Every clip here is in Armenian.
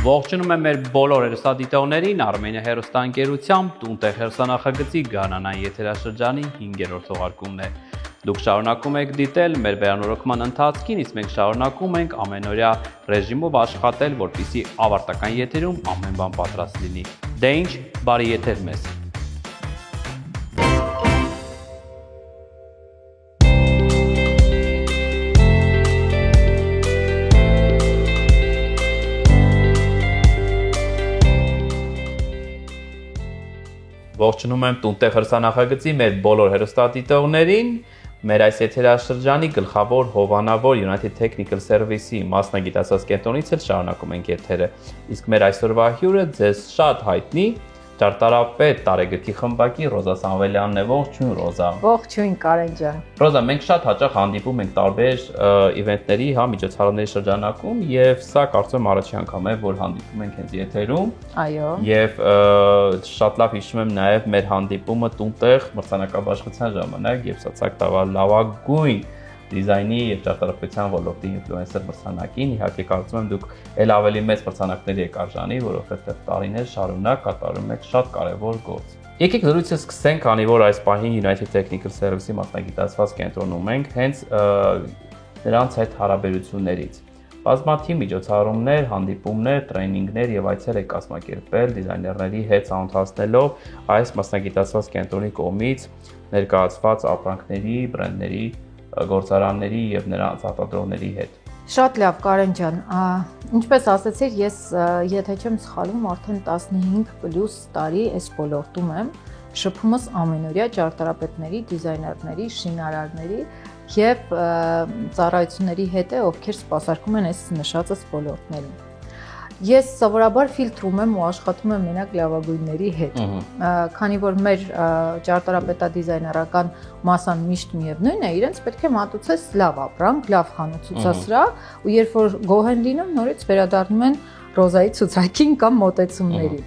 Ողջունում եմ մեր բոլոր հեռուստադիտողներին Armenia հեռուստաընկերությամբ տուն-տեղ հեռուստանախագծի գանանային եթերաշրջանի 5-րդ թողարկումն է։ Դուք շարունակում եք դիտել մեր վերանորոգման ընթացքին, իսկ մենք շարունակում ենք ամենօրյա ռեժիմով աշխատել, որպեսզի ավարտական եթերում ամեն բան պատրաստ լինի։ Դե ինչ, բարի եթեր մեզ։ Ողջունում եմ տուն-տեղ հեռուստանախագծի մեր բոլոր հեռուստադիտողներին, մեր այս եթերաշրջանի գլխավոր հովանավոր United Technical Service-ի մասնագիտացված կենտրոնից էլ շարունակում ենք եթերը, իսկ մեր այսօրվա հյուրը ձեզ շատ հայտնի ճարտարապետ տարեգրքի խմբակի Ռոզա Սամվելյանն է, ողջույն Ռոզա։ Ողջույն Կարեն ջան։ Ռոզա, մենք շատ հաճախ հանդիպում ենք տարբեր իվենտների, միջոցառումների շրջանակում եւ սա կարծում եմ առաջին անգամ է, որ հանդիպում ենք հենց եթերում։ Այո։ Եվ շատ լավ հիշում եմ նաեւ մեր հանդիպումը տուն-տեղ մրցանակաբաշխության ժամանակ, երբ ստացանք տավալ լավագույն դիզայնի եւ ճարտարապետության ոլորտի ինֆլուենսեր մրցանակին, իհարկե կարծում եմ դուք ել ավելի մեծ մրցանակների եք արժանի, որովհետեւ տարիներ շարունակ կատարում եք շատ կարեւոր գործ։ Եկեք զրույցը սկսենք, քանի որ այս պահին United Technical Service-ի մասնագիտացված կենտրոնում ենք հենց նրանց հետ հարաբերություններից։ Բազմաթիվ միջոցառումներ, հանդիպումներ, տրեյնինգներ եւ այցեր եք կազմակերպել դիզայներների հետ ծանոթացնելով այս մասնագիտացված կենտրոնի կողմից ներկայացված ապրանքների, բրենդների, գործարանների եւ նրանց արտադրողների հետ։ Շատ լավ Կարեն ջան, ինչպես ասացիր, ես եթե չեմ սխալվում, արդեն 15+ տարի այս ոլորտում եմ, շփումս ամենօրյա ճարտարապետների, դիզայներների, շինարարների եւ ծառայությունների հետ է, ովքեր սպասարկում են այս նշածս ոլորտներում։ Ես սովորաբար ֆիլտրում եմ ու աշխատում եմ մենակ լավագույնների հետ, քանի որ մեր ճարտարապետադիզայներական մասան միշտ միևնույն է, իրենց պետք է մատուցես լավ ապրանք, լավ խանութ ցուցասրահ, ու երբ որ գոհ են լինում, նորից վերադառնում են Ռոզայի ցուցակին կամ մոտեցումներին։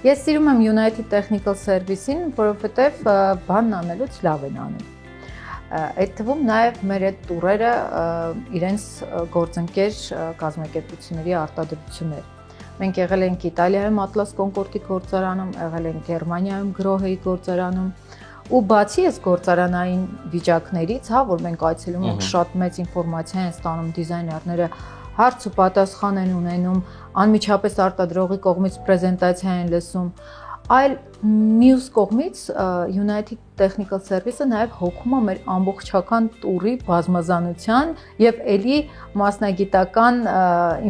Ես սիրում եմ United Technical Service-ին, որովհետև բանն անելուց լավ են անում։ Այդ թվում նաև մեր այդ տուրերը իրենց գործընկեր կազմակերպությունների արտադրություններ։ Մենք եղել ենք Իտալիայում Atlas Concord-ի գործարանում, եղել ենք Գերմանիայում Grohe-ի գործարանում, ու բացի այս գործարանային վիճակներից, որ մենք այցելում ենք, շատ մեծ ինֆորմացիա են ստանում դիզայներները, հարց ու պատասխան են ունենում, անմիջապես արտադրողի կողմից պրեզենտացիա են լսում, այլ մյուս կողմից United Technical Service-ը նաև հոգում է մեր ամբողջական տուրի բազմազանության եւ ելի մասնագիտական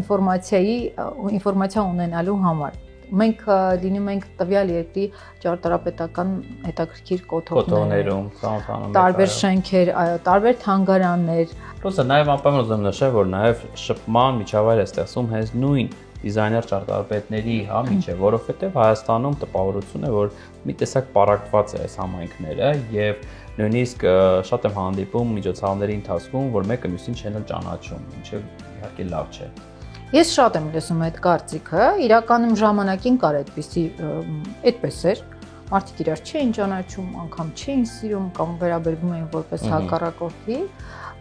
ինֆորմացիա ունենալու համար։ Մենք լինում ենք տվյալ երկրի ճարտարապետական հետաքրքիր կոթողներում, տարբեր շենքեր, տարբեր թանգարաններ։ Պլюս նաև անպայման ուզում նշել, որ նաև շփման միջավայր է ստեղծում հենց նույն դիզայներ ճարտարապետների, միջև, որովհետև Հայաստանում տպավորություն է, որ մի տեսակ պարակտված է այս համայնքները եւ նույնիսկ շատ եմ հանդիպում միջոցառումների ընթացքում, որ մեկը մյուսին չեն ճանաչում, ինչը իհարկե լավ չէ։ Ես շատ եմ լսում այդ կարծիքը, իրականում ժամանակին կար այդպես էր, մարդիկ իրար չէին ճանաչում, անգամ չէին սիրում կամ վերաբերվում էին որպես հակառակորդի,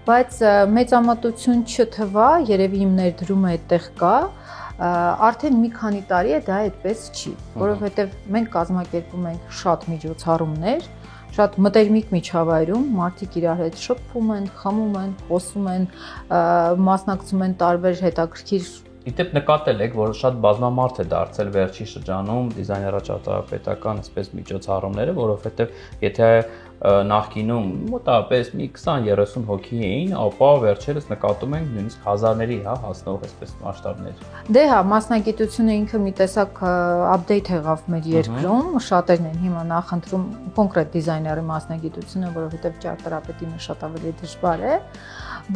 բայց մեծամտություն չթվա, երևի իմ ներդրումը այդտեղ կա, արդեն մի քանի տարի է դա այդպես չի, որովհետև մենք կազմակերպում ենք շատ միջոցառումներ, շատ մտերմիկ միջավայրում, մարդիկ իրար հետ շփվում են, խմում են, խոսում են, մասնակցում են տարբեր հետաքրքիր։ Իդեպ նկատել եք, որ շատ բազմամարդ է դարձել վերջի շրջանում դիզայներաճարտարապետական այսպես միջոցառումները, որովհետև եթե նախկինում մոտավորապես մի 20-30 հոգի էին, ապա վերջերս նկատում ենք նույնիսկ հազարների հասնող այսպես մասշտաբներ։ Դե հա, մասնագիտությունը ինքը մի տեսակ update եղավ մեր երկրում, շատերն են հիմա նախընտրում կոնկրետ դիզայների մասնագիտությունը, որովհետև ճարտարապետինը շատ ավելի դժվար է,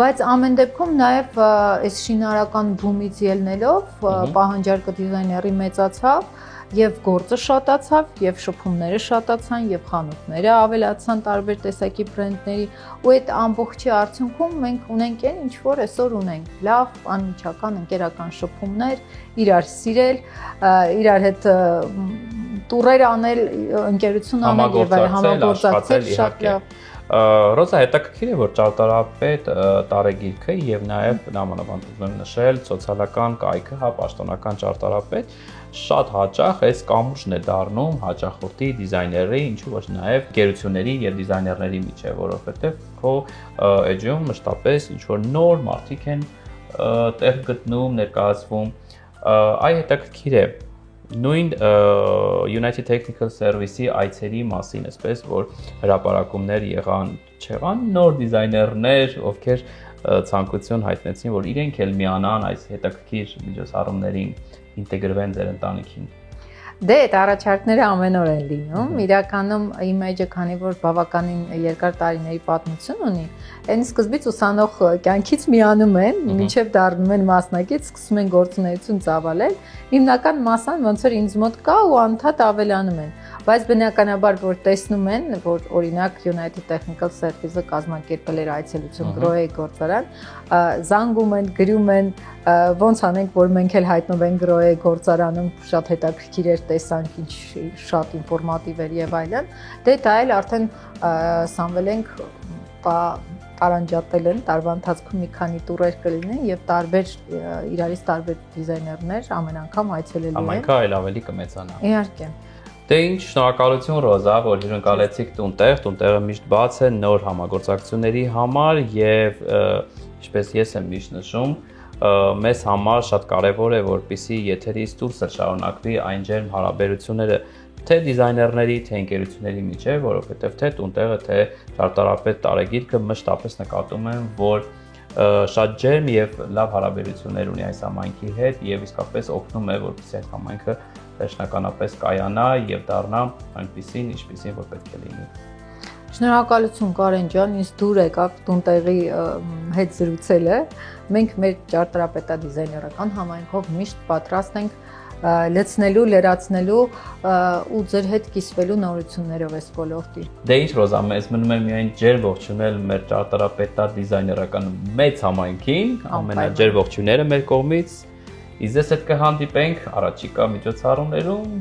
բայց ամեն դեպքում նաև այս շինարարական բումից ելնելով պահանջարկը դիզայների մեծացավ եւ գործը շատացավ, եւ շփումները շատացան, եւ խանութները ավելացան տարբեր տեսակի բրենդների, ու այդ ամբողջի արդյունքում մենք ունենք այն, ինչ որ այսօր ունենք՝ լավ, անմիջական ընկերական շփումներ, իրար սիրել, իրար հետ տուրեր անել, ընկերություն անել եւ այլ համագործակցել շատ լավ։ Ռոզա, հետաքրքիր է, որ ճարտարապետ տարեգիրքը եւ նաեւ նամանավանդ ուզում եմ նշել սոցիալական կայքը, հա, պաշտոնական ճարտարապետ շատ հաճախ այս կամուրջն է դառնում հաճախորդի դիզայների, ինչու ոչ նաեւ գերությունների եւ դիզայներների միջեւ, որովհետեւ քո էջում մշտապես ինչ որ նոր մարդիկ են տեղ գտնում, ներկայացվում, այ հետաքրքիր է նույն United Technical Service-ի այցերի մասին, այսպես որ հրապարակումներ եղան, չեղան նոր դիզայներներ, ովքեր ցանկություն հայտնեցին, որ իրենք էլ միանան այս հետաքրքիր միջոցառումներին, ինտեգրվեն ձեր ընտանիքին։ Դե այդ առաջարկները ամեն օր են լինում, իրականում Image-ը, քանի որ բավականին երկար տարիների պատմություն ունի, այն սկզբից ուսանող կյանքից միանում են, մինչև դառնում են մասնակից, սկսում են գործունեություն ծավալել, հիմնական մասան ոնց որ ինձ մոտ կա ու անդադ ավելանում են, բայց բնականաբար որ տեսնում են, որ օրինակ United Technical Service-ը կազմակերպել էր այցելություն Grohe գործարան, զանգում են, գրում են, ոնց անենք, որ մենք էլ հայտնվենք Grohe գործարանում, շատ հետաքրքիր էր տեսանք, ինչ շատ ինֆորմատիվ էր եւ այլն, դե դա էլ արդեն սանվել ենք տարանջատել են, տարվա ընթացքում մի քանի տուրեր կլինեն եւ տարբեր իրարից տարբեր դիզայներներ ամեն անգամ այցելելու են։ Ամենքա այլ ավելի կմեծանա։ Իհարկե։ Դե ինչ, շնորհակալություն Ռոզա, որ հյուրընկալեցիք տունտեղը միշտ բաց է նոր համագործակցությունների համար եւ ինչպես ես եմ միշտ նշում, մեզ համար շատ կարևոր է, որպեսզի եթերից դուրս շարունակվի այն ջերմ հարաբերությունները թե դիզայներների, թե ընկերությունների միջև, որովհետև թե տունտեղը, թե ճարտարապետ տարեգիրքը մշտապես նկատում են, որ շատ ջերմ եւ լավ հարաբերություններ ունի այս համայնքի հետ եւ իսկապես օգնում է, որպեսզի այդ համայնքը վերջնականապես կայանա եւ դառնա այնպիսին, ինչպիսին որ պետք է լինի։ Շնորհակալություն Կարեն ջան, ինձ դուր եկավ տունտեղի հետ զրուցելը։ Մենք մեր ճարտարապետադիզայներական համայնքով միշտ պատրաստ ենք լցնելու, լրացնելու ու ձեր հետ կիսվելու նորություններով այս ոլորտի։ Դե ինչ Ռոզա, մեզ մնում է միայն ջեր ողջունել մեր ճարտարապետադիզայներական մեծ համայնքին, ամենաջեր ողջույնները մեր կողմից։ Իսկ ձեզ հետ կհանդիպենք առաջիկա միջոցառումներում,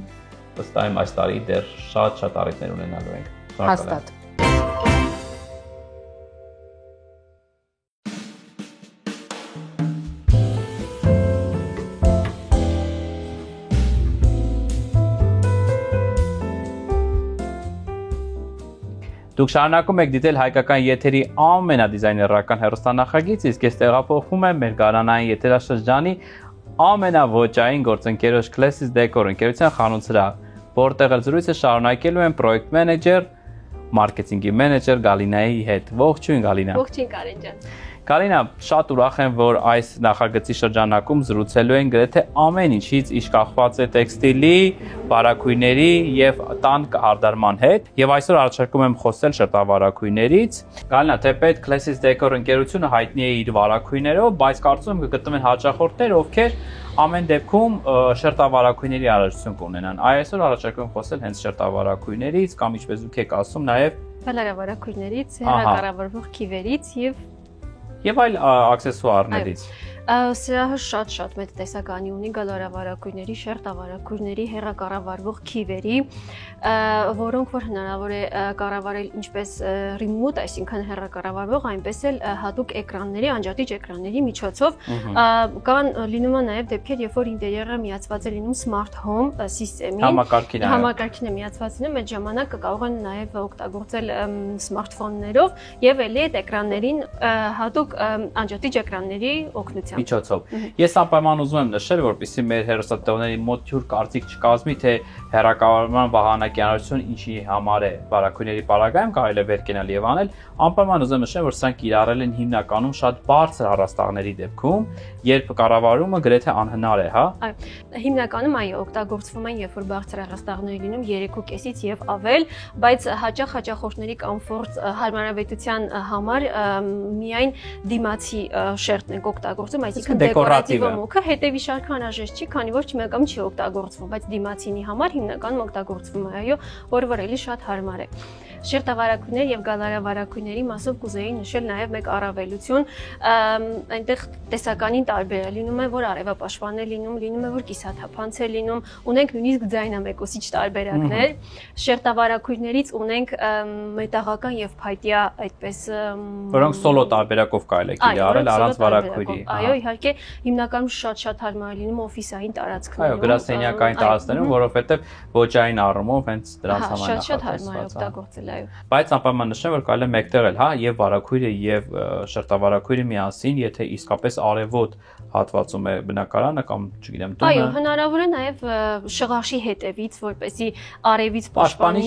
վստահ եմ այս տարի դեռ շատ առիթներ ունենալու ենք։ Հաստատ։ Դուք շարունակում եք դիտել հայկական եթերի ամենադիզայներական հեռուստանախագիծ, իսկ ես տեղափոխվում եմ մեր գարանային եթերաշրջանի ամենաոճային գործընկերոջ Classis Decor ընկերության խանութսրահ, որտեղ զրույցը շարունակելու եմ պրոյեկտ մենեջեր, մարքեթինգի մենեջեր Գալինայի հետ։ Ողջույն Գալինա։ Ողջույն Կարեն ջան։ Գալինա, շատ ուրախ եմ, որ այս նախագծի շրջանակում զրուցելու են գրեթե ամեն ինչից, ինչ կախված է տեքստիլի, բարակույների եւ տան հարդարման հետ, եւ այսօր առաջարկում եմ խոսել շերտավարակույներից։ Գալինա, թեպետ Classis Decor ընկերությունը հայտնի է իր վարակույներով, բայց կարծում եմ կգտնվեն հաճախորդներ, ովքեր ամեն դեպքում շերտավարակույների առողջություն կունենան։ Այսօր առաջարկում եմ խոսել հենց շերտավարակույներից կամ ինչպես դուք եք ասում, նաեւ բալարավարակույներից, հեռակառավարվող քիվերից եւ այլ աքսեսուարներից։ Սրահը շատ մեծ տեսականի ունի գալարավարակույրների, շերտավարակույրների, հեռակառավարվող քիվերի, որոնք որ հնարավոր է կառավարել ինչպես remote, այսինքն հեռակառավարվող, այնպես էլ հատուկ էկրանների, անջատիչ էկրանների միջոցով։ Կան լինում է նաև դեպքեր, երբ որ ինտերիերը միացված է լինում smart home սիստեմին, համակարգին է միացված լինում, այդ ժամանակ կարող են նաև օգտագործել սմարթֆոններով եւ ելի այդ էկրաններին հատուկ անջատիչ էկրանների օգնությամբ միջոցով։ Ես անպայման ուզում եմ նշել, որպեսզի մեր հեռուստատեղների մոտ թյուր կարծիք չկազմի, թե հեռակառավարման վահանակի անհրաժեշտություն ինչի համար է բարակույրների պարագայում կարելի է վեր կենալ եւ անել, անպայման ուզում եմ նշել, որ սրանք կիրառել են հիմնականում շատ բարձր առաստաղների դեպքում, երբ կառավարումը գրեթե անհնար է, հա։ Հիմնականում այո, օգտագործվում են, երբ որ բարձր առաստաղներ լինում 3.5-ից եւ ավել, բայց հաճախ հաճախորդների կոմֆորտ հարմարավետության համար միայն դիմացի շերտն ենք օգտագործում, կիրառում, այսինքն դեկորատիվ մուգը հետևի շարքը անհրաժեշտ չի, քանի որ չիմական չի օգտագործվում, բայց դիմացինի համար հիմնականում օգտագործվում է, այո, որը էլի շատ հարմար է։ Շերտավարակույններ եւ գալարավարակույնների մասով կուզեի նշել նաեւ մեկ առավելություն, այնտեղ տեսականին տարբեր է, լինում է որ արևապաշտպան է լինում է որ կիսաթափանց է լինում, ունենք նույնիսկ ձայնամեկուսիչ տարբերակներ, շերտավարակույններից ունենք մետաղական եւ փայտյա այդպես որոնք սոլո տարբերակով կարելի է կիրառել առանց վարակույրի։ Այո, իհարկե հիմնականում շատ հարմար է լինում օֆիսային տարածքներում։ Այո, գրասենյակային տարածքներում, որովհետեւ ոճային առումով հենց դրանց համար շատ հարմար է օգտագործել։ Բայց անպայման նշեմ, որ կարելի է մեկտեղ էլ, հա, եւ վարակույրը եւ շերտավարակույրը միասին, եթե իսկապես արևոտ հատվածում է բնակարանը կամ, չգիտեմ, տունը։ Այո, հնարավոր է նաեւ շղարշի հետևից, որպեսզի արևից պաշտպանի,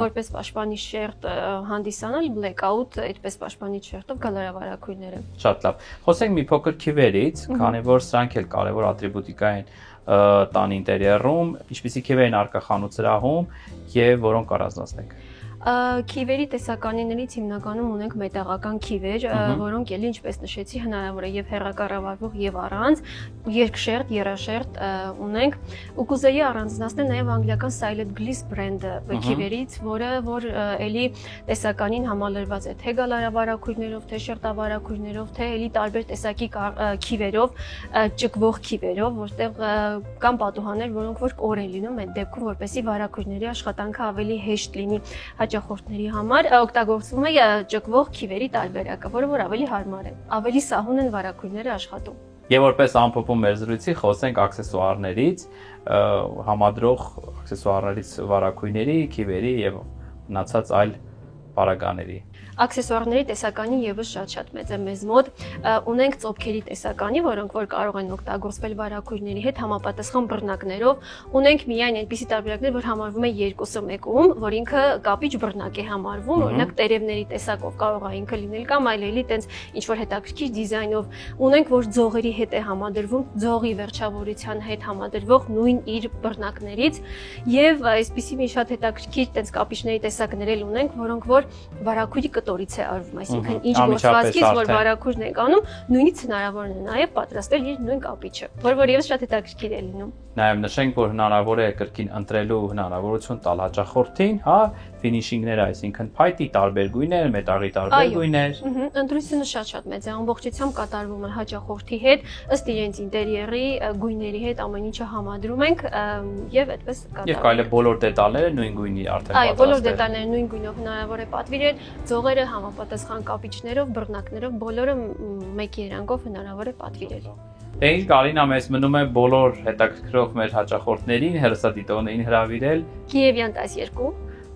որպես պաշտպանի շերտ հանդիսանալ, blackout, այդպես պաշտպանի շերտով գալարավարակույրները։ Շատ լավ։ Խոսենք մի փոքր քիվերից, քանի որ սրանք էլ կարևոր ատրիբուտիկա են տան ինտերիերում, ինչպիսի քիվեր են առկա խանութ սրահում եւ որոնք առանձնացնենք։ Քիվերի տեսականիներից հիմնականում ունենք մետաղական քիվեր, որոնք էլի ինչպես նշեցի հնարավոր է եւ հեռակառավարվող եւ առանց, երկշերտ, երաշերտ ունենք, ու կուզեի առանձնացնել նաեւ անգլիական Silent Gliss բրենդը քիվերից, որ էլի տեսականին համալրված է թե գալարավարակույրներով, թե շերտավարակույրներով, թե էլի տարբեր տեսակի քիվերով, ճկվող քիվերով, որտեղ կան պատուհաններ, որոնք որ կոր են լինում այդ դեպքում, որպեսզի վարակույրների աշխատանքը ավելի հեշտ լինի հաճախորդների համար, օգտագործվում է ճկվող քիվերի տարբերակը, որը որ ավելի հարմար է, ավելի սահուն են վարակույրները աշխատում։ Եվ որպես ամփոփում մեր զրույցի խոսենք աքսեսուարներից, համադրող աքսեսուարներից վարակույրների, քիվերի եւ մնացած այլ պարագաների։ Աքսեսուարների տեսականի եւս շատ մեծ է մեզ մոտ, ունենք ծոփքերի տեսականի, որոնք որ կարող են օգտագործվել վարակույրների հետ համապատասխան բռնակներով, ունենք միայն այնպիսի տարբերակներ, որ համարվում է երկուսը մեկում, որ ինքը կապիչ բռնակ է համարվում, օրինակ տերևների տեսակով կարող է ինքը լինել կամ այլելի տենց ինչ որ հետաքրքիր դիզայնով, ունենք որ ձողերի հետ է համադրվում, ձողի վերջավորության հետ համադրվող նույն իր բռնակներից եւ այսպիսի մի շատ հետաքրքիր տենց կապիչների տեսակներ էլ ունենք, որոնք որ վարակույրի կտորից է արվում, այսինքն ինչ գործվածքից որ վարակույրն ենք անում, նույնից հնարավոր է նաև պատրաստել իր նույն կապիչը, որ եւս շատ հետաքրքիր է լինում։ Նաև նշենք, որ հնարավոր է կրկին ընտրելու հնարավորություն տալ հաճախորդին, հա, ֆինիշինգները, այսինքն փայտի տարբեր գույներ, մետաղի տարբեր գույներ։ Ընտրությունը շատ մեծ է, ամբողջությամբ կատարվում է հաճախորդի հետ, ըստ իրենց ինտերիերի, գույների հետ ամեն ինչը համադրում ենք եւ այդպես կատարվում։ Եվ կարելի է բոլոր դետալները նույն գույնի արդեն պատրաստել։ Այո, բոլոր դետալները նույն գույնով հնարավոր է պատվիրել, ձողերը համապատասխան կապիչներով, բռնակներով, բոլորը մեկ երանգով հնարավոր է պատվիրել։ Դե ինչ Կարինա, մեզ մնում է բոլոր հետաքրքրող մեր հաճախորդներին, հեռուստադիտողներին հրավիրել Կիևյան 12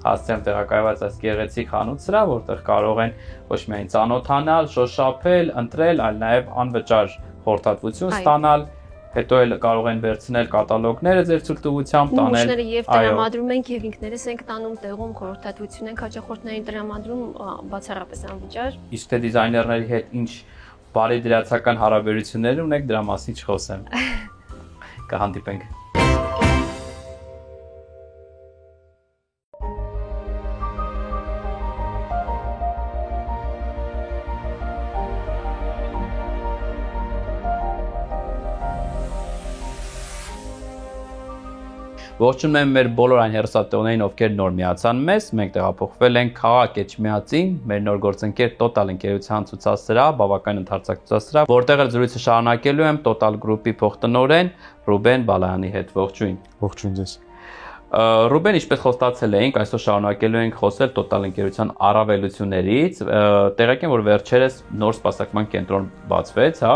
հասցեամ տեղակայված այս գեղեցիկ խանութ սրահ, որտեղ կարող են ոչ միայն ծանոթանալ, շոշափել, ընտրել, այլ նաև անվճար խորհրդատվություն ստանալ, հետո էլ կարող են վերցնել կատալոգները ձեր ցուցտուությամբ տանել։ Նմուշները եւ տրամադրում ենք եւ ինքներս ենք տանում տեղում խորհրդատվություն ենք հաճախորդներին տրամադրում բացառապես անվճար։ Իսկ թե դիզայներների հետ ինչ բարի դրացական հարաբերություններ ունեք, դրա մասին չխոսեմ։ Կհանդիպենք։ Ողջունում եմ մեր բոլոր այն հեռուստատիտողներին, ովքեր նոր միացան մեզ, մենք տեղափոխվել ենք քաղաք Էջմիածին, մեր նոր գործընկեր Total ընկերության ցուցասրահ, բավական ընդարձակ ցուցասրահ, որտեղ էլ զրույցը շարունակելու եմ Total Group-ի փոխտնօրեն Ռուբեն Բալայանի հետ։ Ողջույն։ Ողջույն ձեզ։ Ռուբեն, ինչպես խոստացել էինք, այսօր շարունակելու ենք խոսել Total ընկերության առավելություններից։ Տեղեկ եմ, որ վերջերս նոր սպասարկման կենտրոն բացվեց, հա։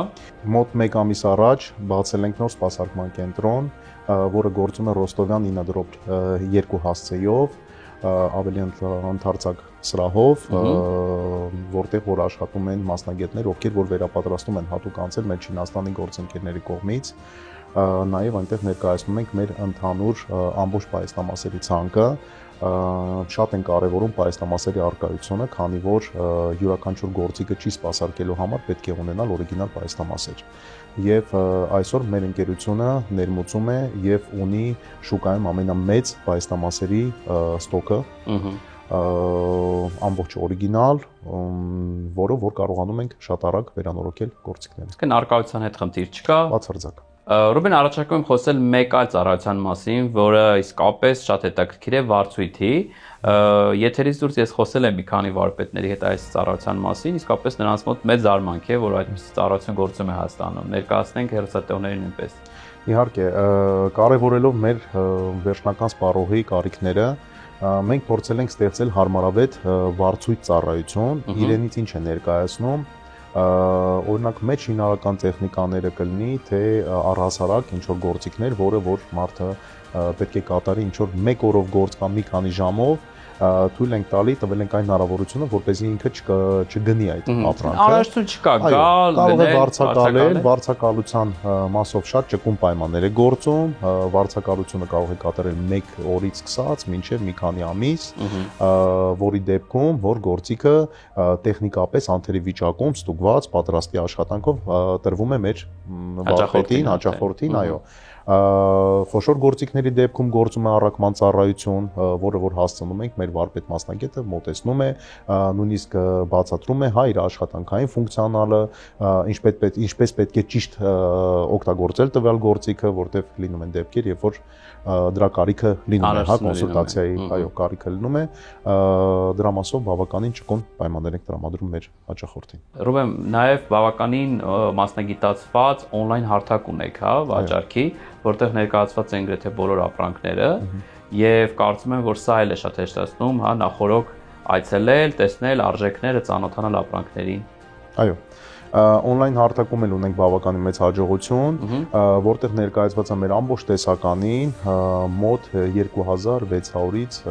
Մոտ 1 ամիս առաջ բացել ենք նոր սպասարկման կենտրոն, որը գործում է Ռոստովյան 9/2 հասցեով, ավելի ընդարձակ սրահով, որտեղ որ աշխատում են մասնագետներ, ովքեր որ վերապատրաստում են հատուկ անձեր մեր Չինաստանի գործընկերների կողմից, նաև այնտեղ ներկայացնում ենք մեր ընդհանուր ամբողջ պայեստամասերի ցանկը, շատ են կարևորում պայեստամասերի առկայությունը, քանի որ յուրաքանչյուր գործիքը չի սպասարկելու համար պետք է ունենալ օրիգինալ պայեստամասեր։ Եվ այսօր մեր ընկերությունը ներմուծում է եւ ունի շուկայում ամենամեծ պայեստամասերի ստոկը, ամբողջ օրիգինալ, որը որ կարողանում ենք շատ արագ վերանորոգել գործիքները։ Իսկ արկայության հետ խնդիր չկա։ Բացարձակ։ Ռուբեն, առաջարկում եմ խոսել մեկ այլ ծառայության մասին, որը իսկապես շատ հետաքրքիր է վարձույթի։ Եթերից դուրս ես խոսել եմ մի քանի վարպետների հետ այս ծառայության մասին, իսկապես նրանց մոտ մեծ զարմանք է, որ այդպես ծառայություն գործում է Հայաստանում։ Ներկայացնենք հեռուստատեղերին նույնպես։ Իհարկե, կարևորելով մեր վերջնական սպառողի կարիքները, մենք փորձել ենք ստեղծել հարմարավետ վարձույթ ծառայություն, իրենից ինչ է ներկայացնում, օրինակ մեջ շինարարական տեխնիկաները կլինի, թե առհասարակ ինչ որ գործիքներ, որը որ մարդը պետք է կատարի ինչ որ 1 օրով գործ կամ մի քանի ժամով, թույլ ենք տալի, տվել ենք այն հնարավորությունը, որպեսզի ինքը չգնի այդ ապրանքը։ Անհրաժեշտություն չկա, գալ, կարող է վարձակալել, վարձակալության մասով շատ ճկուն պայմաններ է գործում, վարձակալությունը կարող է կատարել 1 օրից սկսած մինչև մի քանի ամիս, որի դեպքում որ գործիքը տեխնիկապես անթերի վիճակում ստուգված պատրաստի աշխատանքով տրվում է մեր վարպետին, հաճախորդին, այո։ Խոշոր գործիքների դեպքում գործում է առաքման ծառայություն, որը որ հասցնում ենք մեր վարպետ մասնագետը մոտեցնում է, նույնիսկ բացատրում է իր աշխատանքային ֆունկցիոնալը, ինչպես պետք է ճիշտ օգտագործել տվյալ գործիքը, որտեղ լինում են դեպքեր, երբ որ դրա կարիքը լինում է, հա, կոնսուլտացիայի, այո, կարիքը լինում է, դրա մասով բավականին ճկուն պայմաններ ենք տրամադրում մեր հաճախորդին։ Ռուբեն, նաև բավականին մասնագիտացված on-line հարթակ ունեք, հա, վաճառքի, որտեղ ներկայացված են գրեթե բոլոր ապրանքները, եւ կարծում եմ, որ սա էլ է շատ հեշտացնում, հա, նախորոք այցելել, տեսնել արժեքները, ծանոթանալ ապրանքներին։ Այո։ On-line հարթակում էլ ունենք բավականին մեծ հաջողություն, որտեղ ներկայացված է մեր ամբողջ տեսականին մոտ 2600-ից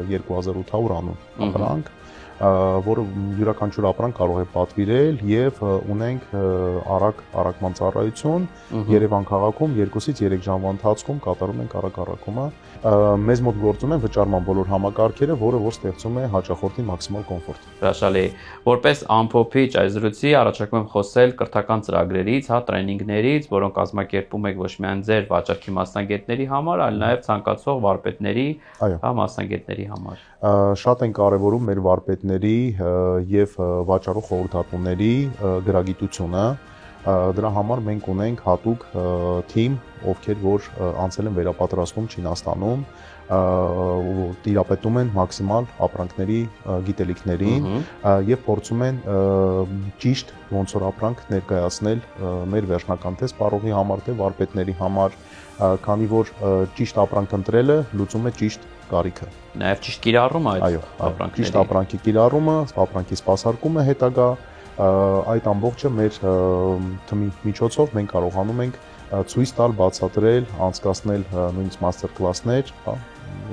2800 անուն ապրանք, որը յուրաքանչյուր ապրանք կարող է պատվիրել եւ ունենք առաքման ծառայություն Երևան քաղաքում 2-ից 3 ժամվա ընթացքում կատարում ենք առաքումը։ Մեզ մոտ գործում են վճարման բոլոր համակարգերը, որը որ ստեղծում է հաճախորդի մաքսիմալ կոմֆորտ։ Հրաշալի։ Որպես ամփոփիչ այս զրույցի առաջարկում եմ խոսել կրթական ծրագրերից, հա, տրեյնինգներից, որոնք կազմակերպում եք ոչ միայն ձեր վաճառքի մասնագետների համար, այլ նաև ցանկացող վարպետների, հա, մասնագետների համար։ Շատ են կարևորում մեր վարպետների եւ վաճառող խորհրդատուների գրագիտությունը։ Դրա համար մենք ունենք հատուկ թիմ, ովքեր որ անցել են վերապատրաստում Չինաստանում, տիրապետում են մաքսիմալ ապրանքների գիտելիքներին եւ փորձում են ճիշտ ոնց որ ապրանք ներկայացնել մեր վերջնական թե սպառողի համար, թե վարպետների համար, քանի որ ճիշտ ապրանք ընտրելը լուծում է ճիշտ կարիքը։ Նաեւ ճիշտ կիրառումը այդ ապրանքների։ Ճիշտ ապրանքի կիրառումը, ապրանքի սպասարկումը հետագա այդ ամբողջը մեր թմի միջոցով մենք կարողանում ենք ցույց տալ, բացատրել, անցկացնել նույնիսկ մաստեր կլասներ, հա,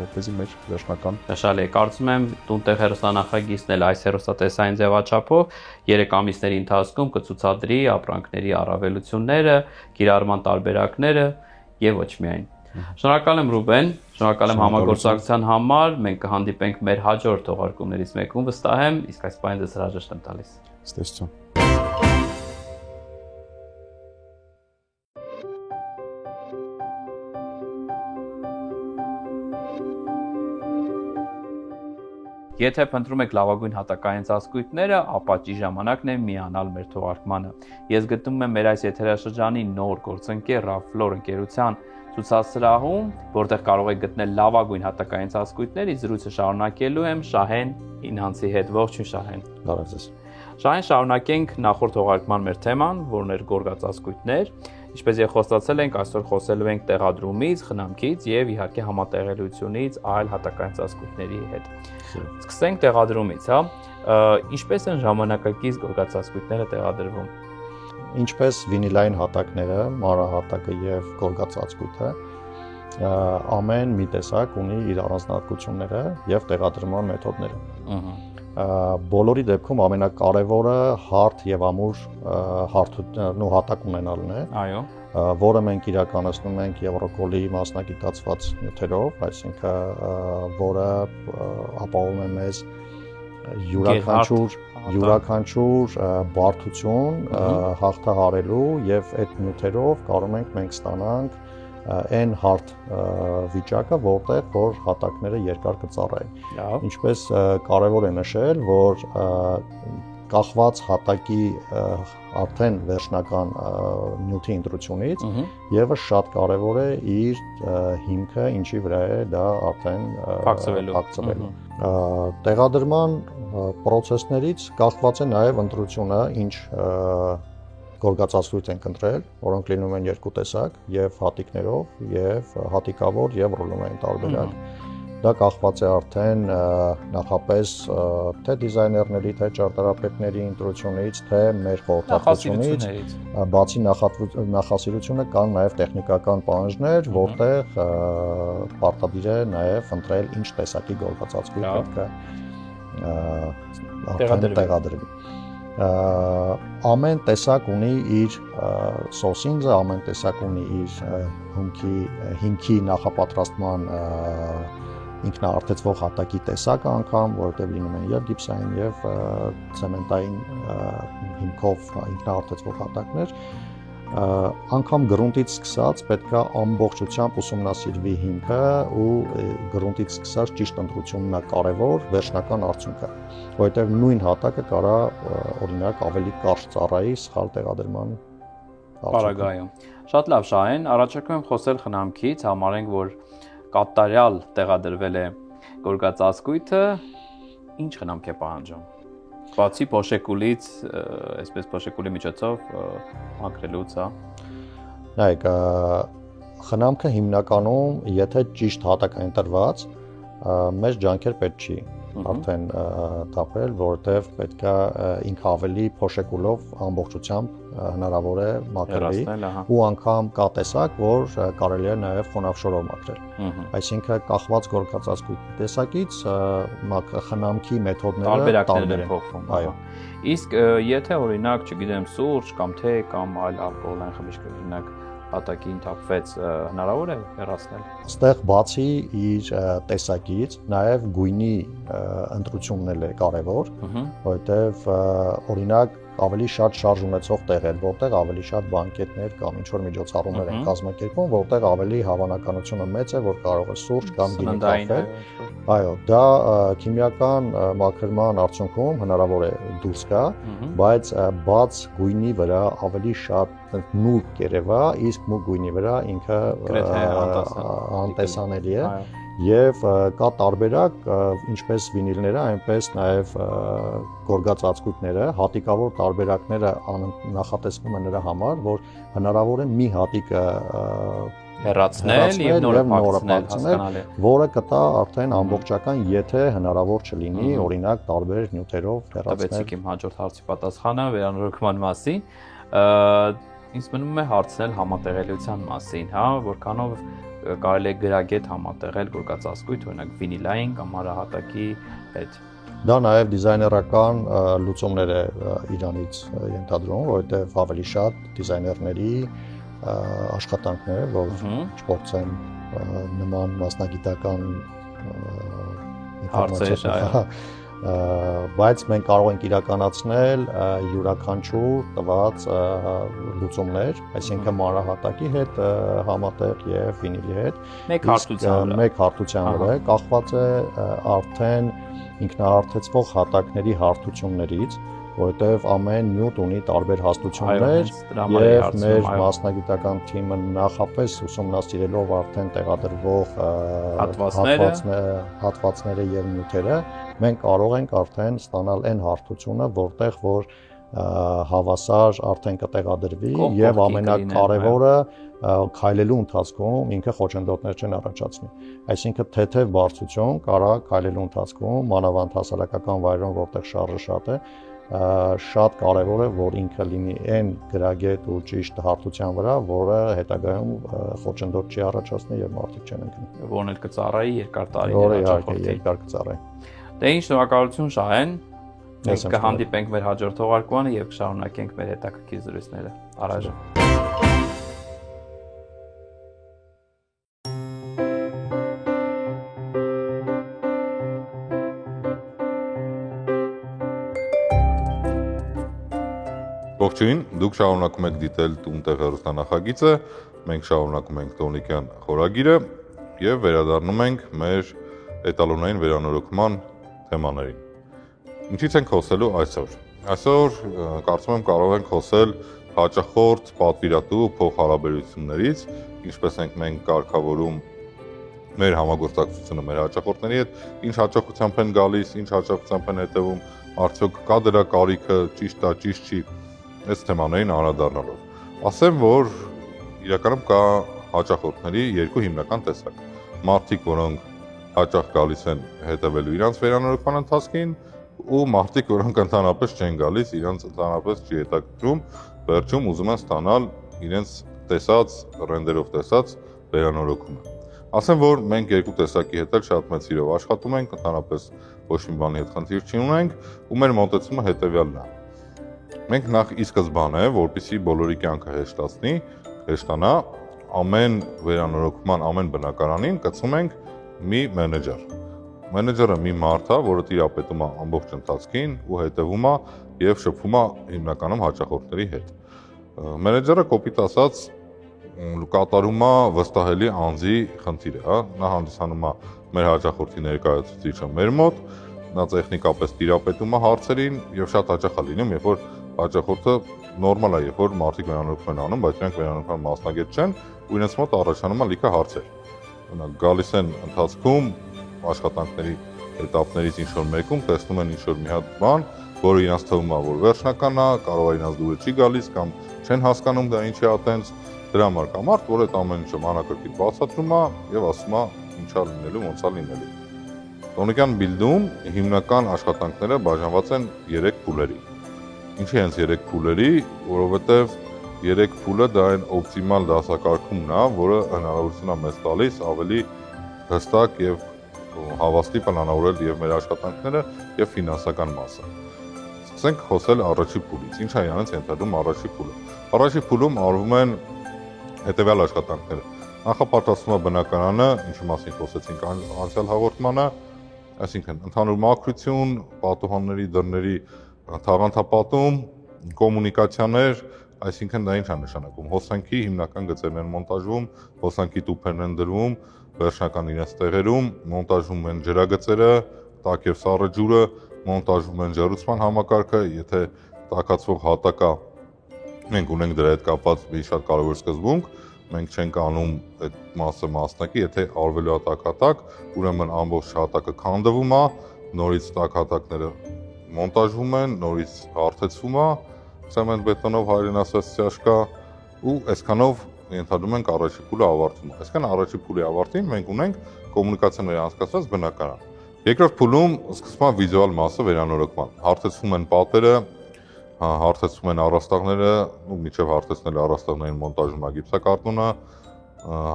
որպեսզի մեր վերջնական հաշալի է։ Կարծում եմ տունտեղ հեռուստանախագիծն էլ այս հեռուստատեսային ձևաչափով 3 ամիսների ընթացքում կցուցադրի ապրանքների առավելությունները, կիրառման տարբերակները եւ ոչ միայն։ Շնորհակալ եմ Ռուբեն, շնորհակալ եմ համագործակցության համար, մենք կհանդիպենք մեր հաջորդ թողարկումներից մեկում վստահ եմ, իսկ այս պահին ձեզ հրաժեշտ եմ տալիս։ Ստեսություն։ Եթե փնտրում եք լավագույն հատակային ծածկույթները, ապա ճիշտ ժամանակն է միանալ մեր թողարկմանը։ Ես գտնվում եմ մեր այս եթերաշրջանի նոր գործընկեր Raflor ընկերության ցուցասրահում, որտեղ կարող եք գտնել լավագույն հատակային ծածկույթներ, իսկ զրույցը շարունակելու եմ Շահեն Ինանցի հետ։ Ողջույն Շահեն։ Բարև ձեզ։ Շահեն, շարունակենք նախորդ թողարկման մեր թեման, որն էր գորգածածկույթներ։ Ինչպես եւ խոստացել ենք, այսօր խոսելու ենք տեղադրումից, խնամքից եւ իհարկե համատեղելիությունից այլ հատակային ծածկույթների հետ։ Սկսենք տեղադրումից, հա։ Ինչպես են ժամանակակից գորգածածկույթները տեղադրվում։ Ինչպես վինիլային հատակները, մանրահատակը եւ գորգածածկույթը, ամեն մի տեսակ ունի իր առանձնահատկությունները եւ տեղադրման մեթոդները։ Բոլորի դեպքում ամենակարևորը հարթ եւ ամուր հատակ ունենալն է։ Այո։ Որը մենք իրականացնում ենք Եվրոկոլի մասնագիտացված նյութերով, այսինքն որը ապահովում է մեզ յուրաքանչյուր բարդություն հաղթահարելու եւ այդ նյութերով կարող ենք մենք ստանանք այն հարթ վիճակը, որտեղ որ հատակները երկար կծառայեն։ Ինչպես կարևոր է նշել, որ կախված հատակի արդեն վերջնական նյութի ընտրությունից եւս շատ կարևոր է իր հիմքը, ինչի վրա է դա արդեն փակցվելու։ Տեղադրման process-ներից կախված է նաեւ ընտրությունը, ինչ գորգածածկույթ ենք ընտրել, որոնք լինում են երկու տեսակ, եւ հատիկներով, եւ հատիկավոր եւ ռոլովային տարբերակ։ Դա կախված է արդեն նախապես թե դիզայներների, թե ճարտարապետների ընտրությունից, թե մեր խորհրդատվությունից, բացի նախասիրությունը կան նաև տեխնիկական պահանջներ, որտեղ պարտադիր է նաև ընտրել ինչ տեսակի գորգածածկույթ պետք է տեղադրվի։ Ամեն տեսակ ունի իր սոսինձը, ամեն տեսակ ունի իր հիմքի նախապատրաստման ինքնաարդեցվող հատակի տեսակը անգամ, որովհետև լինում են եւ գիպսային եւ ցեմենտային հիմքով ինքնաարդեցվող հատակներ, անգամ գրունտից սկսած պետք է ամբողջությամբ ուսումնասիրվի հիմքը ու գրունտից սկսած ճիշտ ընտրությունն է կարևոր վերջնական արդյունքը, որովհետև նույն հատակը կարա օրինակ ավելի կարճ ծառայի սխալ տեղադրման պարագայում։ Շատ լավ, Շահեն, առաջարկում եմ խոսել խնամքից, համարենք, որ կատարյալ տեղադրվել է գորգածածկույթը, ինչ խնամք է պահանջում։ Բացի փոշեկուլից, այսպես փոշեկուլի միջոցով մաքրելուց, հա։ Նայեք, խնամքը հիմնականում, եթե ճիշտ հատակ է ընտրված, մեծ ջանքեր պետք չի արդեն տապել, որովհետև պետք է ինքը ավելի փոշեկուլով ամբողջությամբ հնարավոր է մաքրվի ու անգամ կա տեսակ, որ կարելի է նաև խոնավշորով մաքրել։ Այսինքն կախված գորգածածկույթի տեսակից խնամքի մեթոդները տարբեր են փոխվում։ Այո։ Իսկ եթե օրինակ, չգիտեմ, սուրճ կամ թեյ կամ այլ ալկոհոլային խմիչք օրինակ հատակին թափվեց, հնարավոր է հեռացնել։ Այստեղ բացի իր տեսակից, նաև գույնի ընտրությունն էլ է կարևոր, որովհետև օրինակ ավելի շատ շարժ ունեցող տեղեր, որտեղ ավելի շատ բանկետներ կամ ինչ-որ միջոցառումներ են կազմակերպվում, որտեղ ավելի հավանականությունը մեծ է, որ կարող է սուրճ կամ գինի թափվել։ Այո, դա քիմիական մաքրման արդյունքում հնարավոր է դուրս գա, բայց բաց գույնի վրա ավելի շատ նուրբ կերևա, իսկ մուգ գույնի վրա ինքը անտեսանելի է։ Եվ կա տարբերակ, ինչպես վինիլները, այնպես նաև գորգածածկույթները, հատիկավոր տարբերակները նախատեսվում են նրա համար, որ հնարավոր է մի հատիկը հեռացնել եւ նորը փակցնել, որը կտա արդեն ամբողջական, եթե հնարավոր չլինի, օրինակ տարբեր նյութերով հեռացնել։ Տվեցիք իմ հաջորդ հարցի պատասխանը վերանորոգման մասին։ Ինձ մնում է հարցնել համատեղելիության մասին, հա, որքանով կարելի է գրագետ համատեղել գորգածածկույթ, օրինակ վինիլային կամ հարահատակի հետ։ Դա նաև դիզայներական լուծումներ է իրանից ենթադրում, որովհետև ավելի շատ դիզայներների աշխատանքներ, որ չփորձեն նման մասնագիտական հարցեր, բայց մենք կարող ենք իրականացնել յուրաքանչյուր տված լուծումներ, այսինքն մանրահատակի հետ համատեղ եւ վինիլի հետ մեկ հարթության վրա կախված է արդեն ինքնահարթեցվող հատակների հարթություններից, որովհետև ամեն նյութ ունի տարբեր հաստություններ եւ մեր մասնագիտական թիմը նախապես ուսումնասիրելով արդեն տեղադրվող հատվածները եւ նյութերը մենք կարող ենք արդեն ստանալ այն հարթությունը, որտեղ որ հավասար արդեն կտեղադրվի եւ ամենակարևորը քայլելու ընթացքում ինքը խոչընդոտներ չեն առաջացնի։ Այսինքն թեթև բարձրություն կարա քայլելու ընթացքում մանավանդ հասարակական վայրում, որտեղ շարժը շատ է, շատ կարևոր է, որ ինքը լինի այն գրագետ ու ճիշտ հարթության վրա, որը հետագայում խոչընդոտ չի առաջացնի եւ մարդիկ չեն ընկնի։ Որն էլ կծառայի երկար տարի։ Որը իհարկե երկար կծառայի։ Դե ինչ շնորհակալություն Շահեն։ Մենք կհանդիպենք մեր հաջորդ թողարկմանը եւ կշարունակենք մեր հետաքրքիր զրույցները։ Առայժմ Ողջույն, դուք շարունակում եք դիտել «Տուն տեղ» հեռուստանախագիծը, մենք շարունակում ենք տոնիկյան խորագիրը եւ վերադառնում ենք մեր էտալոնային վերանորոգման թեմաներին։ Ինչից ենք խոսելու այսօր։ Այսօր կարծում եմ կարող ենք խոսել հաճախորդ պատվիրատու փոխհարաբերություններից, ինչպես ենք մենք կարգավորում մեր համագործակցությունը մեր հաճախորդների հետ, ինչ հաճախությամբ են գալիս, ինչ հաճախությամբ են հետևում, արդյոք կա դրա կարիքը, ճիշտ է, ճիշտ չի, այս թեմաներին անդրադառնալով։ Ասեմ, որ իրականում կա հաճախորդների երկու հիմնական տեսակ։ Մարդիկ, որոնք հաճախ գալիս են հետևելու իրանց վերանորոգման ընթացքին, ու մարդիկ, որոնք ընդհանրապես չեն գալիս, իրանց ընդհանրապես չի հետաքրքրում, վերջում ուզում են ստանալ իրենց տեսած, ռենդերով տեսած վերանորոգումը։ Ասեմ, որ մենք երկու տեսակի հետ էլ շատ մեծ սիրով աշխատում ենք, ընդհանրապես ոչ մի բանի հետ խնդիր չունենք, ու մեր մոտեցումը հետևյալն է։ Մենք նախ ի սկզբանե, որպեսզի բոլորի կյանքը հեշտանա, ամեն վերանորոգման, ամեն բնակարանին կցում ենք մի մենեջեր։ Մենեջերը մի մարդ է, որը տիրապետում է ամբողջ ընթացքին ու հետևում է եւ շփվում է հիմնականում հաճախորդների հետ։ Մենեջերը կոպիտ ասած կատարում է վստահելի անձի խնդիրը, նա հանդիսանում է մեր հաճախորդի ներկայացուցիչը մեր մոտ, նա տեխնիկապես տիրապետում է հարցերին եւ շատ հաճախ է լինում, երբ որ հաճախորդը նորմալ է, երբ որ մարդիկ վերանորոգում են անում, բայց նրանք վերանորոգման մասնագետ չեն, ու իրենց մոտ առաջանում է լիքը հարցեր։ Օրինակ գալիս են ընթացքում աշխատանքների էտապներից ինչ-որ մեկում, տեսնում են ինչ-որ մի հատ բան, որը իրենց թվում է, որ վերջնական է, կարող է իրենց դուրս չի գալիս կամ չեն հասկանում դա ինչի է այտենց։ Դրա համար կա մարդ, որ այդ ամեն ինչը մանրակրկիտ բացատրում է եւ ասում է ինչա լինելու, ոնց է լինելու։ Տոնիկյան բիլդում հիմնական աշխատանքները բաժանված են 3 փուլերի։ Ինչի հենց 3 փուլերի, որովհետեւ 3 փուլը դա այն օպտիմալ դասակարգումն է, որը հնարավորություն է մեզ տալիս ավելի հստակ եւ հավաստի պլանավորել եւ մեր աշխատանքները եւ ֆինանսական մասը։ Սկսենք խոսել առաջի փուլից։ Ինչ է իրենց ենթադրում առաջի փուլը։ Առաջի փուլում արվում են հետևյալ աշխատանքները։ Նախապատրաստվում է բնակարանը, ինչի մասին խոսեցինք անցյալ հաղորդմանը, այսինքն ընդհանուր մաքրություն, պատուհանների դռների թաղանթապատում, կոմունիկացիաներ, այսինքն դա ինչ է նշանակում։ Հոսանքի հիմնական գծերն են մոնտաժվում, հոսանքի տուփերն են դրվում, վերջնական իրենց տեղերում, մոնտաժվում են ջրագծերը, տաք եւ սառը ջուրը, մոնտաժվում են ջեռուցման համակարգը, եթե տաքացվող հատակ է, մենք ունենք դրա հետ կապված մի շատ կարևոր սկզբունք, մենք չենք անում այդ մասը մասնակի, եթե արվելու է տաքատակ, ուրեմն ամբողջ հատակը քանդվում է, նորից տաքատակները մոնտաժվում են, նորից հարթեցվում է, ցեմենտ բետոնով հայրենասացիա կա ու այսքանով ենթադրում ենք առաջի փուլը ավարտվում է։ Այսքան առաջի փուլի ավարտին մենք ունենք կոմունիկացիաների անցկացված բնակարան։ Երկրորդ փուլում սկսվում է վիզուալ մասը վերանորոգման։ Հարթեցվում են պատերը, հարթեցվում են առաստաղները, ու միջև հարթեցնել առաստաղներին մոնտաժում է գիպսակարտոնը,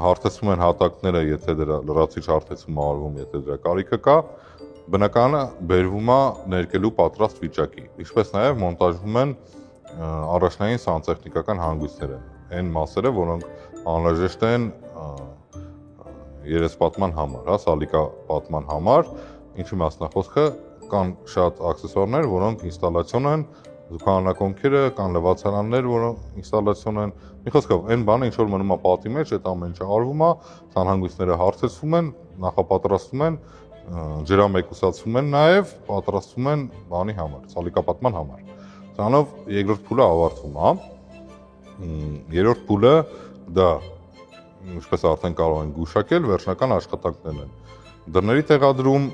հարթեցվում են հատակները, եթե դրա լրացիչ հարթեցում է արվում, եթե դրա կարիքը կա, բնակարանը բերվում է ներկելու պատրաստ վիճակի, ինչպես նաև մոնտաժվում են առաջնային սանտեխնիկական հանգույցները, այն մասերը, որոնք անհրաժեշտ են երեսպատման համար, սալիկապատման համար, ինչի մասն է խոսքը, կան շատ աքսեսուարներ, որոնք ինստալացիոն են, զուգահեռանկյունները, կան լվացարաններ, որոնք ինստալացիոն են։ Մի խոսքով, այն բանը, ինչ որ մնում է պատի մեջ, այդ ամեն ինչը արվում է, սանհանգույցները հարթեցվում են, նախապատրաստվում են, ջրամեկուսացվում են նաև, պատրաստվում են բանի համար, սալիկապատման համար։ Սրանով երկրորդ փուլը ավարտվում է։ Երրորդ փուլը դա, ինչպես արդեն կարող են գուշակել, վերջնական աշխատանքներն են։ Դռների տեղադրում,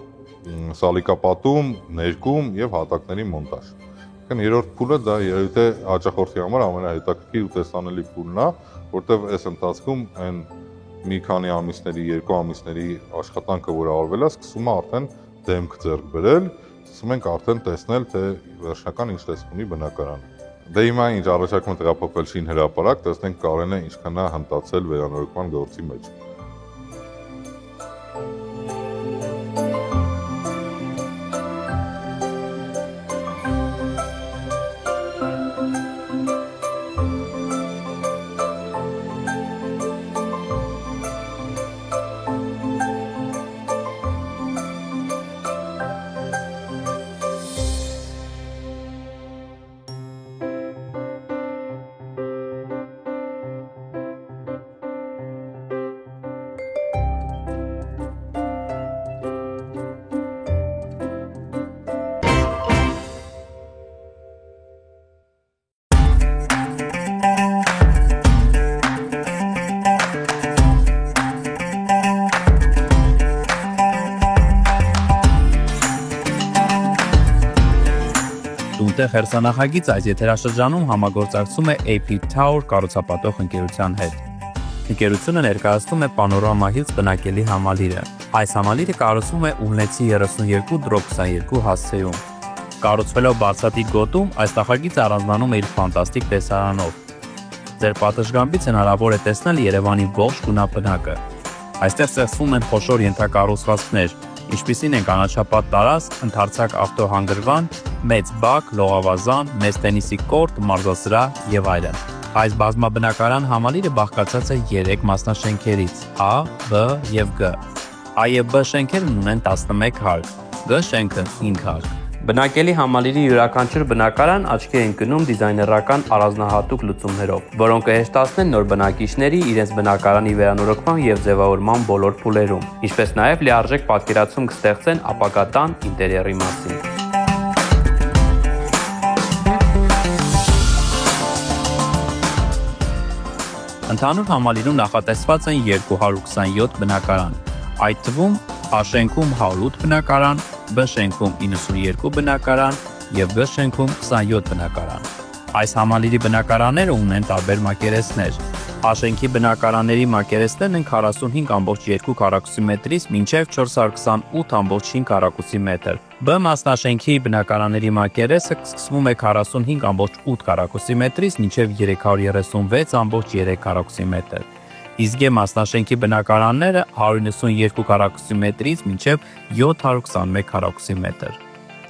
սալիկապատում, ներկում եւ հատակների մոնտաժ։ Երրորդ փուլը դա երևի հաճախորդի համար ամենահետաքրքիր ու տեսանելի փուլն է, որտեղ այս ընթացքում այն մի քանի ամիսների, 2 ամիսների աշխատանքը, որը արվել է, սկսում է արդեն դեմք ձեռք բերել, սկսում ենք արդեն տեսնել, թե վերջնական ինչ տեսք ունի բնակարանը։ Դե հիմա ինչ առաջարկում տեղափոխվել շինհրապարակ, տեսնենք Կարենը ինչքան է հմտացել վերանորոգման գործի մեջ։ Տունտեղ հերթանախագիծ այս եթերաշրջանում համագործակցում է AP Tower կառուցապատող ընկերության հետ։ Ընկերությունը ներկայացնում է Panorama Hills բնակելի համալիրը։ Այս համալիրը կառուցվում է Ուլնեցի 32/22 հասցեում։ Կառուցվելով բացատիկ գոտում, այս նախագիծը առանձնանում է իր ֆանտաստիկ տեսարանով։ Ձեր պատշգամբից հնարավոր է տեսնել Երևանի ողջ գունաբնակը։ Այստեղ ստեղծվում են խոշոր ենթակառուցվածքներ, ինչպիսին են կանաչապատ տարածք, ընդարձակ ավտոհանգրվան, մեծ բակ, լողավազան, մեծ տենիսի կորտ, մարզասրահ եւ այլն։ Այս բազմաբնակարան համալիրը բաղկացած է 3 մասնաշենքերից՝ A, B եւ G։ A եւ B շենքերն ունեն 11 հարկ, G շենքը 5 հարկ։ Բնակելի համալիրի յուրաքանչյուր բնակարան աչքի է ընկնում դիզայներական առանձնահատուկ լուծումներով, որոնք կհեշտացնեն նոր բնակիչների իրենց բնակարանի վերանորոգման եւ ձևավորման բոլոր փուլերում, ինչպես նաեւ լիարժեք պատկերացում կստեղծեն ապագա տան ինտերիերի մասին։ Ընդհանուր համալիրում նախատեսված են 227 բնակարան, այդ թվում A շենքում 108 բնակարան, B շենքում 92 բնակարան եւ G շենքում 27 բնակարան։ Այս համալիրի բնակարանները ունեն տարբեր մակերեսներ։ A շենքի բնակարանների մակերեսներն են 45.2 քառակուսիմետրից մինչև 428.5 քառակուսիմետր։ B մասնաշենքի բնակարանների մակերեսը սկսվում է 45.8 քառակուսիմետրից մինչև 336.3 քառակուսիմետր։ Իսկ G մասնաշենքի բնակարանները 192 քառակուսիմետրից մինչև 721 քառակուսիմետր։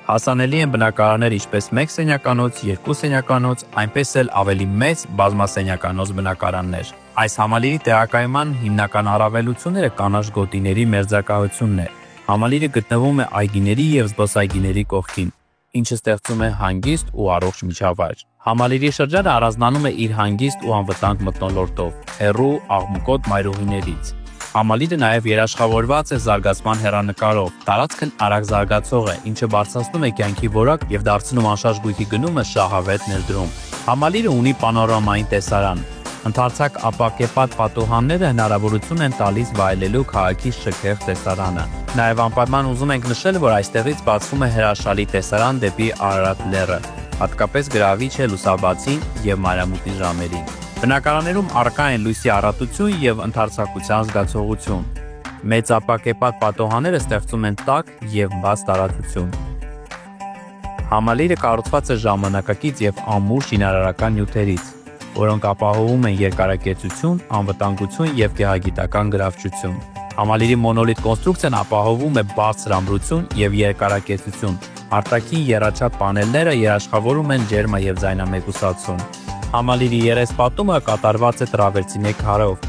Հասանելի են բնակարաններ ինչպես 1 սենյականոց, 2 սենյականոց, այնպես էլ ավելի մեծ բազմասենյականոց բնակարաններ։ Այս համալիրի տեղակայման հիմնական առավելությունները կանաչ գոտիների մերձակայությունն է։ Համալիրը գտնվում է այգիների եւ զբոսայգիների կողքին, ինչը ստեղծում է հանգիստ ու առողջ միջավայր։ Համալիրի շրջանը առանձնանում է իր հանգիստ ու անվտանգ մթնոլորտով, հեռու աղմկոտ մայրուղիներից։ Համալիրը նաև երաշխավորված է զարգացման հեռանկարով։ Տարածքն արագ զարգացող է, ինչը բարձրացնում է կյանքի որակ եւ դարձնում անշարժ գույքի գնումը շահավետ ներդրում։ Համալիրը ունի պանորամային տեսարան։ Ընդարձակ ապակեպատ պատուհանները հնարավորություն են տալիս վայելելու քաղաքի շքեղ տեսարանը։ Նաև անպայման ուզում ենք նշել, որ այստեղից բացվում է հրաշալի տեսարան դեպի Արարատ լեռը, հատկապես գրավիչ է լուսաբացին եւ մանրամուտի ժամերին։ Բնակարաններում առկա են լույսի առատություն եւ ընդարձակության զգացողություն։ Մեծ ապակեպատ պատուհանները ստեղծում են տաք եւ բաց տարածություն։ Համալիրը կառուցված է ժամանակակից եւ ամուր շինարարական նյութերից, որոնք ապահովում են երկարակեցություն, անվտանգություն եւ գեղագիտական գրավչություն։ Համալիրի մոնոլիթ կոնստրուկցիան ապահովում է բարձր ամրություն եւ երկարակեցություն։ Արտաքին եռաչափ պանելները երաշխավորում են ջերմա եւ ձայնամեկուսացում։ Համալիրի երեսպատումը կատարված է տրավերտինե քարով,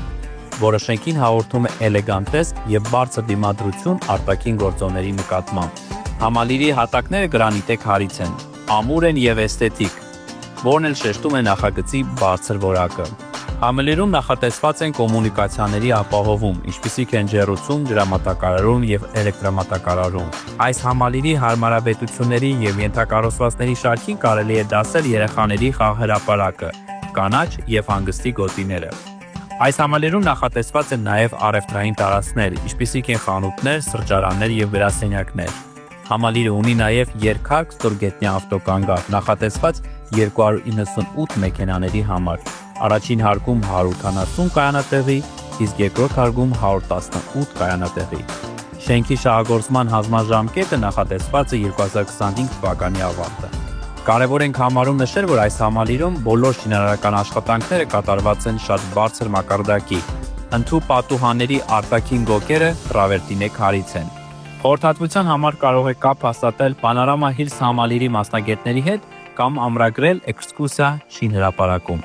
որը շենքին հաղորդում է էլեգանտես եւ բարձր դիմադրություն արտաքին գործոնների նկատմամբ։ Համալիրի հատակները գրանիտե քարից են, ամուր են եւ էսթետիկ, որն էլ շեշտում է նախագծի բարձր որակը։ Համալիրում նախատեսված են կոմունիկացիաների ապահովում, ինչպիսիք են ջեռուցում, ջրամատակարարում եւ էլեկտրամատակարարում։ Այս համալիրի հարմարավետությունների եւ ենթակառուցվածքների շարքին կարելի է դասել երեխաների խաղահրապարակը, կանաչ եւ հանգստի գոտիները։ Այս համալիրում նախատեսված են նաեւ առևտրային տարածքներ, ինչպիսիք են խանութներ, սրճարաններ եւ վերասենյակներ։ Համալիրը ունի նաեւ երկհարկ ստորգետնյա ավտոկանգառ, նախատեսված 298 մեքենաների համար։ Առաջին հարկում 180 կայանատեղի, իսկ երկրորդ հարկում 118 կայանատեղի։ Շենքի շահագործման հանձնաժամկետը նախատեսված է 2025 թվականի ավարտը։ Կարևոր ենք համարում նշել, որ այս համալիրում բոլոր շինարարական աշխատանքները կատարված են շատ բարձր մակարդակի։ Ընդհու պատուհանների արտաքին գոգերը տրավերտինե քարից են։ Խորհրդատվության համար կարող եք կապ հաստատել Panorama Hills համալիրի մասնագետների հետ կամ ամրագրել էքսկուրսիա շինհրապարակում։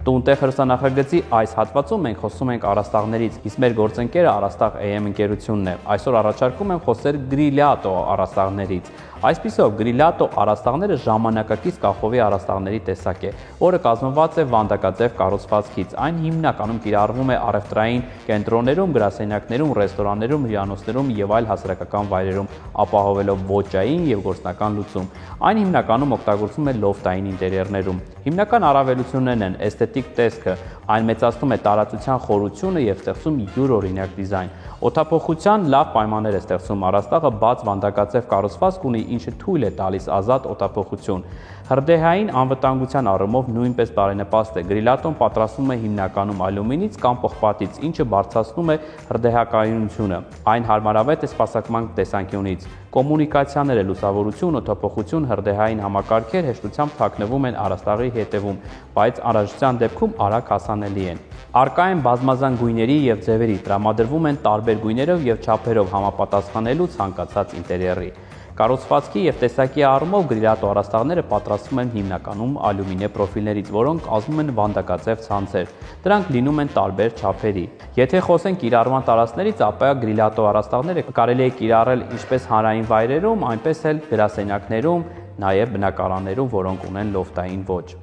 Տունտեղ հեռուստանախագծի այս հատվածում մենք խոսում ենք առաստաղներից, իսկ մեր գործընկերը Առաստաղ AM ընկերությունն է։ Այսօր առաջարկում եմ խոսել Griliato առաստաղներից։ Այսպիսով, գրիլատո առաստաղները ժամանակակից կախովի առաստաղների տեսակ է, որը կազմված է վանդակաձև կառուցվածքից։ Այն հիմնականում կիրառվում է առևտրային կենտրոններում, գրասենյակներում, ռեստորաններում, հյուրանոցներում եւ այլ հասարակական վայրերում, ապահովելով ոճային եւ գործնական լուծում։ Այն հիմնականում օգտագործվում է լոֆտային ինտերիերներում։ Հիմնական առավելություններն են էսթետիկ տեսքը, այն մեծացնում է տարածության խորությունը եւ ստեղծում յուրօրինակ դիզայն։ Օդափոխության լավ պայմաններ է ստեղծում առաստաղը, բաց վանդակաձև կառուցվածք ունի, ինչը թույլ է տալիս ազատ օդափոխություն։ Հրդեհային անվտանգության առումով նույնպես բարենպաստ է։ Գրիլատոն պատրաստվում է հիմնականում ալյումինից կամ պողպատից, ինչը բարձրացնում է հրդեհակայունությունը։ Այն հարմարավետ է սպասարկման տեսանկյունից։ Կոմունիկացիաները, լուսավորություն, օդափոխություն, հրդեհային համակարգեր հեշտությամբ թաքնվում են առաստաղի հետևում, բայց անհրաժեշտության դեպքում արագ հասանելի են։ Առկա են բազմազան գույների եւ ձևերի, տրամադրվում են տարբեր գույներով եւ չափերով համապատասխանելու ցանկացած ինտերիերի։ Կառուցվածքի եւ տեսակի առումով գրիլատո առաստաղները պատրաստվում են հիմնականում ալյումինե պրոֆիլներից, որոնք կազմում են վանդակաձև ցանցեր։ Դրանք լինում են տարբեր չափերի։ Եթե խոսենք կիրառման տարածքներից, ապա գրիլատո առաստաղները կարելի է կիրառել ինչպես հանրային վայրերում, այնպես էլ գրասենյակներում, նաեւ բնակարաններում, որոնք ունեն լոֆտային ոճ։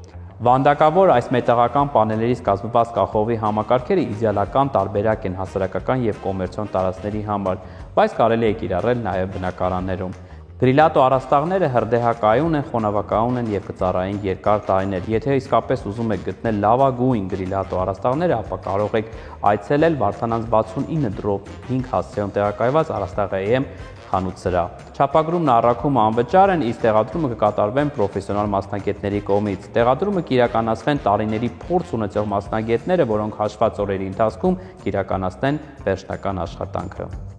Վանդակավոր այս մետաղական պանելներից կազմված կախովի համակարգերը իդեալական տարբերակ են հասարակական եւ կոմերցիոն տարածքների համար, բայց կարելի է կիրառել նաեւ բնակարաններում։ Գրիլատո առաստաղները հրդեհակայուն են, խոնավակայուն են եւ կծառայեն երկար տարիներ։ Եթե իսկապես ուզում եք գտնել լավագույն գրիլատո առաստաղները, ապա կարող եք այցելել Վարդանանց 69/5 հասցեում տեղակայված Առաստաղ.am խանութ-սրահ։ Չափագրումն առաքումը անվճար են, իսկ տեղադրումը կկատարվեն պրոֆեսիոնալ մասնագետների կողմից։ Տեղադրումը կիրականացվեն տարիների փորձ ունեցող մասնագետները, որոնք հաշված օրերի ընթացքում կիրականացնեն վերջնական աշխատանքը։